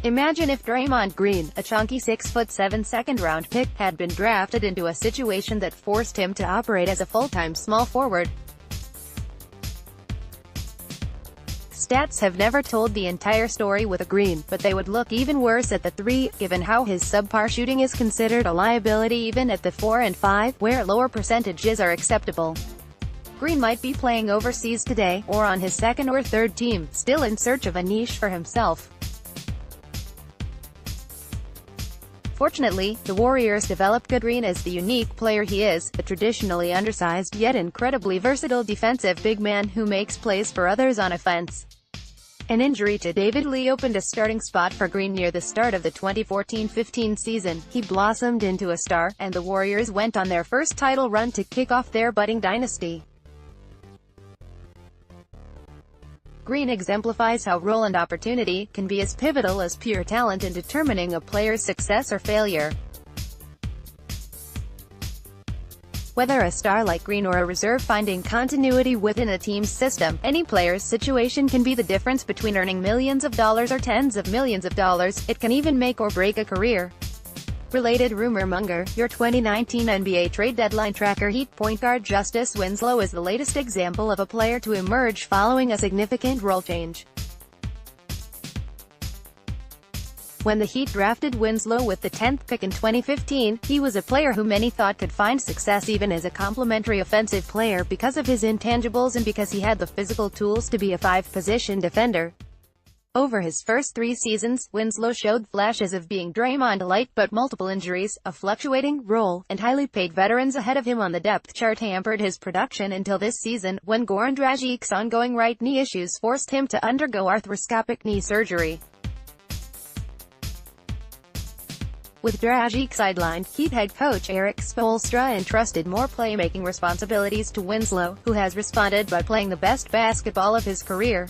Imagine if Draymond Green, a chunky 6'7" second-round pick, had been drafted into a situation that forced him to operate as a full-time small forward. Stats have never told the entire story with a Green, but they would look even worse at the 3, given how his subpar shooting is considered a liability even at the 4 and 5, where lower percentages are acceptable. Green might be playing overseas today, or on his second or third team, still in search of a niche for himself. Fortunately, the Warriors developed Green as the unique player he is, a traditionally undersized yet incredibly versatile defensive big man who makes plays for others on offense. An injury to David Lee opened a starting spot for Green near the start of the 2014-15 season. He blossomed into a star, and the Warriors went on their first title run to kick off their budding dynasty. Green exemplifies how role and opportunity can be as pivotal as pure talent in determining a player's success or failure. Whether a star like Green or a reserve finding continuity within a team's system, any player's situation can be the difference between earning millions of dollars or tens of millions of dollars. It can even make or break a career. Related rumor monger, your 2019 NBA trade deadline tracker Heat point guard Justice Winslow is the latest example of a player to emerge following a significant role change. When the Heat drafted Winslow with the 10th pick in 2015, he was a player who many thought could find success even as a complementary offensive player because of his intangibles and because he had the physical tools to be a 5-position defender. Over his first 3 seasons, Winslow showed flashes of being Draymond-like, but multiple injuries, a fluctuating role, and highly paid veterans ahead of him on the depth chart hampered his production until this season, when Goran Dragic's ongoing right knee issues forced him to undergo arthroscopic knee surgery. With Dragic sidelined, Heat head coach Erik Spoelstra entrusted more playmaking responsibilities to Winslow, who has responded by playing the best basketball of his career.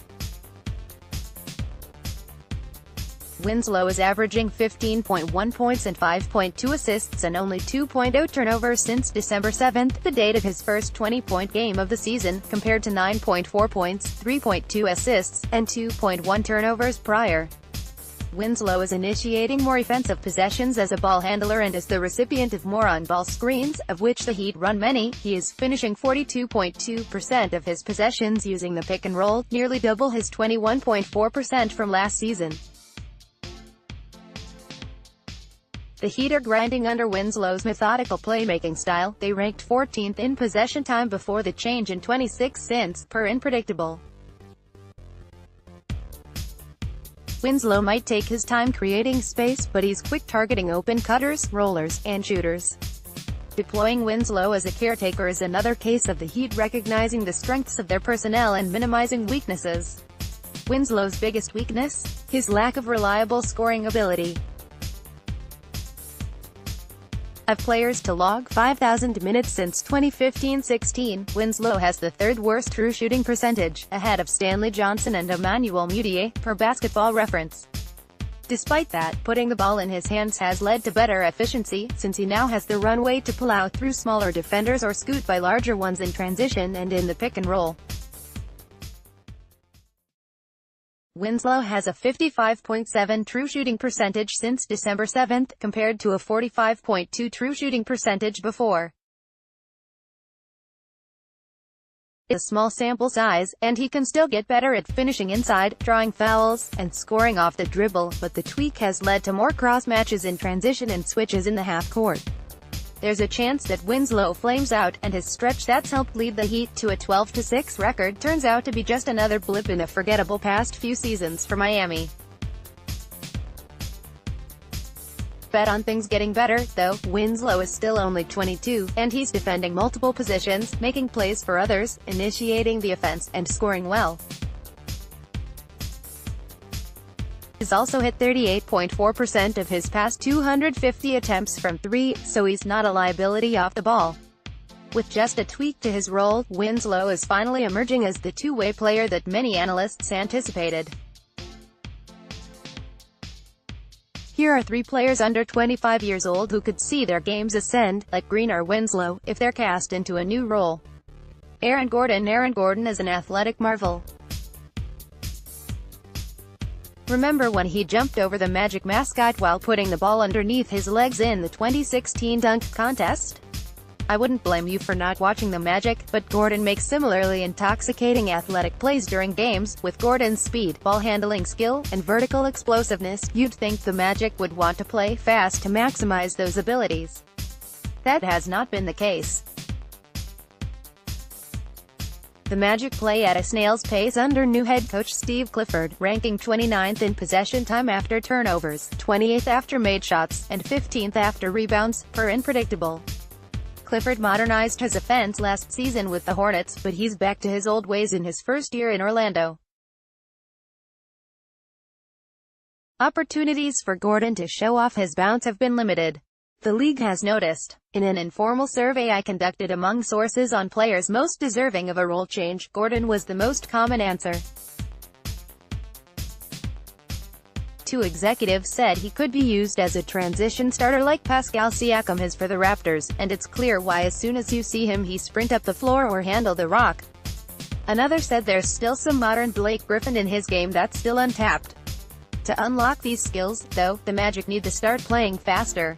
Winslow is averaging 15.1 points and 5.2 assists and only 2.0 turnovers since December 7, the date of his first 20-point game of the season, compared to 9.4 points, 3.2 assists, and 2.1 turnovers prior. Winslow is initiating more offensive possessions as a ball handler and as the recipient of more on-ball screens, of which the Heat run many. He is finishing 42.2% of his possessions using the pick and roll, nearly double his 21.4% from last season. The Heat are grinding under Winslow's methodical playmaking style. They ranked 14th in possession time before the change and 26th since, per Unpredictable. Winslow might take his time creating space, but he's quick targeting open cutters, rollers, and shooters. Deploying Winslow as a caretaker is another case of the Heat recognizing the strengths of their personnel and minimizing weaknesses. Winslow's biggest weakness? His lack of reliable scoring ability. Of players to log 5,000 minutes since 2015-16, Winslow has the 3rd worst true shooting percentage, ahead of Stanley Johnson and Emmanuel Mudiay, per Basketball Reference. Despite that, putting the ball in his hands has led to better efficiency, since he now has the runway to pull out through smaller defenders or scoot by larger ones in transition and in the pick and roll. Winslow has a 55.7 true shooting percentage since December 7, compared to a 45.2 true shooting percentage before. It's a small sample size, and he can still get better at finishing inside, drawing fouls, and scoring off the dribble, but the tweak has led to more cross-matches in transition and switches in the half-court. There's a chance that Winslow flames out, and his stretch that's helped lead the Heat to a 12-6 record turns out to be just another blip in a forgettable past few seasons for Miami. Bet on things getting better, though. Winslow is still only 22, and he's defending multiple positions, making plays for others, initiating the offense, and scoring well. He's also hit 38.4% of his past 250 attempts from 3, so he's not a liability off the ball. With just a tweak to his role, Winslow is finally emerging as the two-way player that many analysts anticipated. Here are 3 players under 25 years old who could see their games ascend, like Green or Winslow, if they're cast into a new role. Aaron Gordon is an athletic marvel. Remember when he jumped over the Magic mascot while putting the ball underneath his legs in the 2016 dunk contest? I wouldn't blame you for not watching the Magic, but Gordon makes similarly intoxicating athletic plays during games. With Gordon's speed, ball handling skill, and vertical explosiveness, you'd think the Magic would want to play fast to maximize those abilities. That has not been the case. The Magic play at a snail's pace under new head coach Steve Clifford, ranking 29th in possession time after turnovers, 28th after made shots, and 15th after rebounds, per unpredictable. Clifford modernized his offense last season with the Hornets, but he's back to his old ways in his first year in Orlando. Opportunities for Gordon to show off his bounce have been limited. The league has noticed. In an informal survey I conducted among sources on players most deserving of a role change, Gordon was the most common answer. 2 executives said he could be used as a transition starter like Pascal Siakam is for the Raptors, and it's clear why as soon as you see him he sprint up the floor or handle the rock. Another said there's still some modern Blake Griffin in his game that's still untapped. To unlock these skills, though, the Magic need to start playing faster.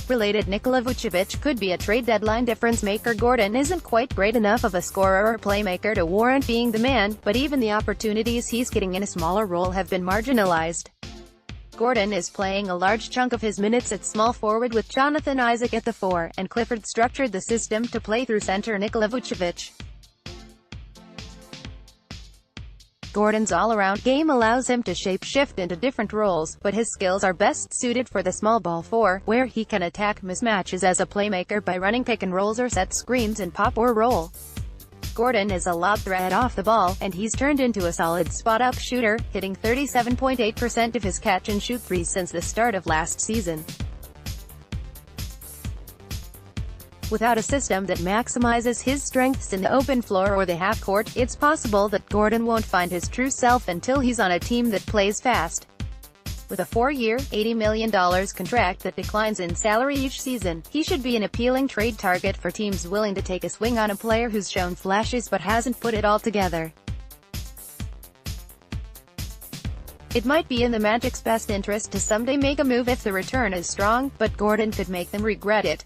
Related, Nikola Vucevic could be a trade deadline difference maker. Gordon isn't quite great enough of a scorer or playmaker to warrant being the man, but even the opportunities he's getting in a smaller role have been marginalized. Gordon is playing a large chunk of his minutes at small forward with Jonathan Isaac at the 4, and Clifford structured the system to play through center Nikola Vucevic. Gordon's all-around game allows him to shape-shift into different roles, but his skills are best suited for the small ball 4, where he can attack mismatches as a playmaker by running pick-and-rolls or set screens and pop or roll. Gordon is a lob threat off the ball, and he's turned into a solid spot-up shooter, hitting 37.8% of his catch-and-shoot threes since the start of last season. Without a system that maximizes his strengths in the open floor or the half-court, it's possible that Gordon won't find his true self until he's on a team that plays fast. With a 4-year, $80 million contract that declines in salary each season, he should be an appealing trade target for teams willing to take a swing on a player who's shown flashes but hasn't put it all together. It might be in the Magic's best interest to someday make a move if the return is strong, but Gordon could make them regret it.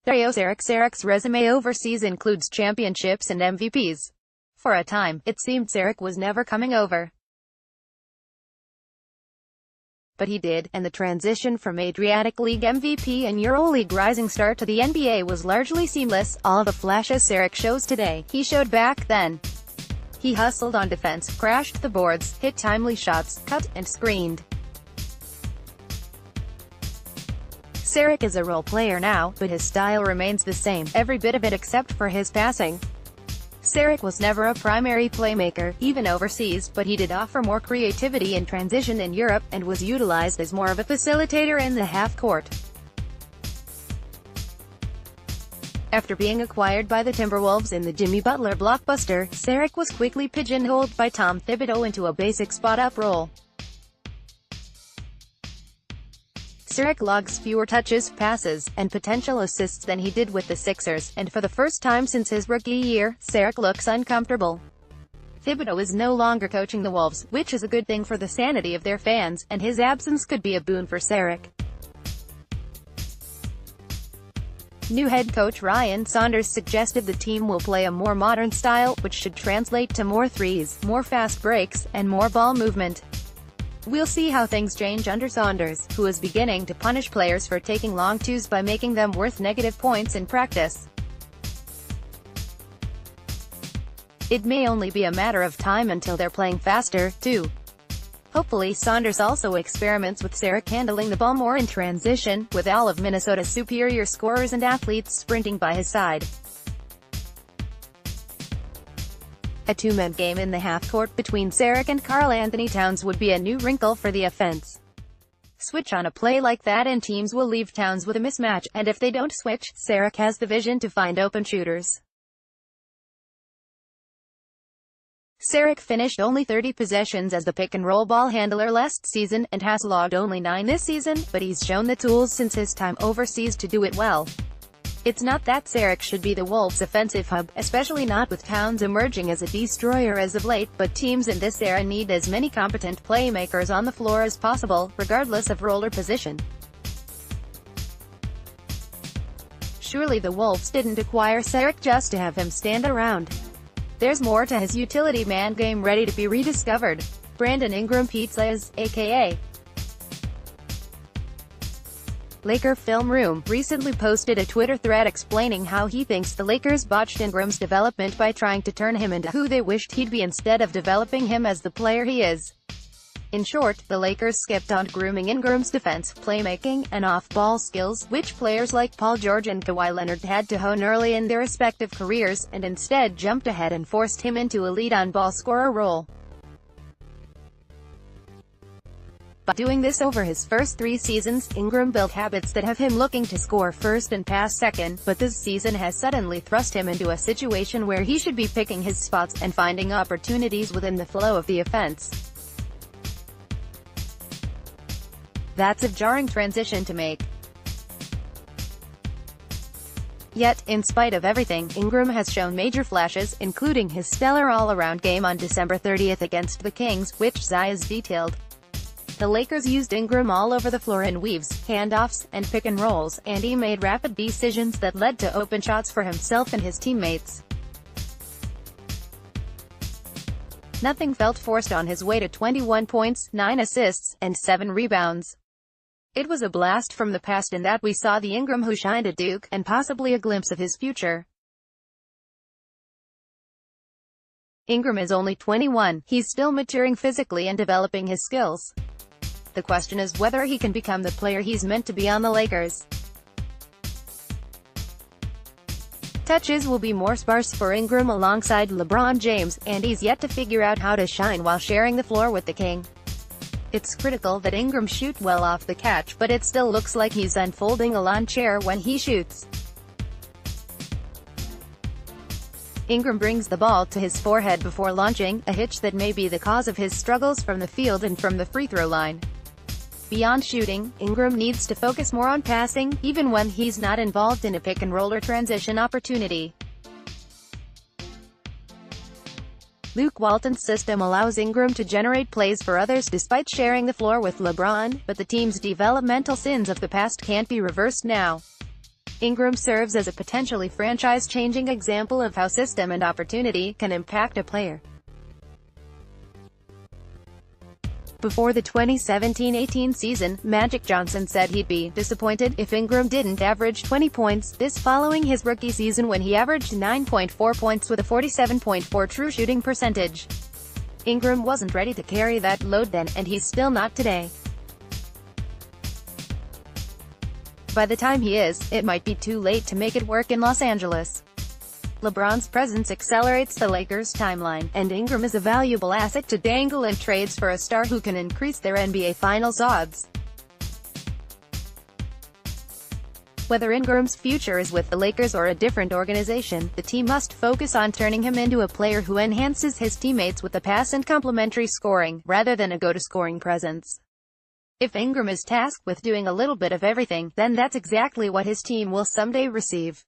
Dario Saric's resume overseas includes championships and MVPs. For a time, it seemed Saric was never coming over. But he did, and the transition from Adriatic League MVP and EuroLeague rising star to the NBA was largely seamless. All the flashes Saric shows today, he showed back then. He hustled on defense, crashed the boards, hit timely shots, cut, and screened. Saric is a role player now, but his style remains the same, every bit of it except for his passing. Saric was never a primary playmaker, even overseas, but he did offer more creativity in transition in Europe, and was utilized as more of a facilitator in the half-court. After being acquired by the Timberwolves in the Jimmy Butler blockbuster, Saric was quickly pigeonholed by Tom Thibodeau into a basic spot-up role. Saric logs fewer touches, passes, and potential assists than he did with the Sixers, and for the first time since his rookie year, Saric looks uncomfortable. Thibodeau is no longer coaching the Wolves, which is a good thing for the sanity of their fans, and his absence could be a boon for Saric. New head coach Ryan Saunders suggested the team will play a more modern style, which should translate to more threes, more fast breaks, and more ball movement. We'll see how things change under Saunders, who is beginning to punish players for taking long twos by making them worth negative points in practice. It may only be a matter of time until they're playing faster, too. Hopefully Saunders also experiments with Saric handling the ball more in transition, with all of Minnesota's superior scorers and athletes sprinting by his side. A two-man game in the half-court between Saric and Karl-Anthony Towns would be a new wrinkle for the offense. Switch on a play like that and teams will leave Towns with a mismatch, and if they don't switch, Saric has the vision to find open shooters. Saric finished only 30 possessions as the pick-and-roll ball handler last season, and has logged only 9 this season, but he's shown the tools since his time overseas to do it well. It's not that Saric should be the Wolves' offensive hub, especially not with Towns emerging as a destroyer as of late, but teams in this era need as many competent playmakers on the floor as possible, regardless of role or position. Surely the Wolves didn't acquire Saric just to have him stand around. There's more to his utility man game ready to be rediscovered. Brandon Ingram Pizzas, a.k.a. Laker Film Room, recently posted a Twitter thread explaining how he thinks the Lakers botched Ingram's development by trying to turn him into who they wished he'd be instead of developing him as the player he is. In short, the Lakers skipped on grooming Ingram's defense, playmaking, and off-ball skills, which players like Paul George and Kawhi Leonard had to hone early in their respective careers, and instead jumped ahead and forced him into a lead on-ball scorer role. By doing this over his first 3 seasons, Ingram built habits that have him looking to score first and pass second, but this season has suddenly thrust him into a situation where he should be picking his spots and finding opportunities within the flow of the offense. That's a jarring transition to make. Yet, in spite of everything, Ingram has shown major flashes, including his stellar all-around game on December 30th against the Kings, which Zayas detailed. The Lakers used Ingram all over the floor in weaves, handoffs, and pick-and-rolls, and he made rapid decisions that led to open shots for himself and his teammates. Nothing felt forced on his way to 21 points, 9 assists, and 7 rebounds. It was a blast from the past in that we saw the Ingram who shined at Duke, and possibly a glimpse of his future. Ingram is only 21, he's still maturing physically and developing his skills. The question is whether he can become the player he's meant to be on the Lakers. Touches will be more sparse for Ingram alongside LeBron James, and he's yet to figure out how to shine while sharing the floor with the King. It's critical that Ingram shoot well off the catch, but it still looks like he's unfolding a lawn chair when he shoots. Ingram brings the ball to his forehead before launching, a hitch that may be the cause of his struggles from the field and from the free throw line. Beyond shooting, Ingram needs to focus more on passing, even when he's not involved in a pick-and-roll or transition opportunity. Luke Walton's system allows Ingram to generate plays for others despite sharing the floor with LeBron, but the team's developmental sins of the past can't be reversed now. Ingram serves as a potentially franchise-changing example of how system and opportunity can impact a player. Before the 2017-18 season, Magic Johnson said he'd be disappointed if Ingram didn't average 20 points, this following his rookie season when he averaged 9.4 points with a 47.4 true shooting percentage. Ingram wasn't ready to carry that load then, and he's still not today. By the time he is, it might be too late to make it work in Los Angeles. LeBron's presence accelerates the Lakers' timeline, and Ingram is a valuable asset to dangle in trades for a star who can increase their NBA Finals odds. Whether Ingram's future is with the Lakers or a different organization, the team must focus on turning him into a player who enhances his teammates with a pass and complementary scoring, rather than a go-to-scoring presence. If Ingram is tasked with doing a little bit of everything, then that's exactly what his team will someday receive.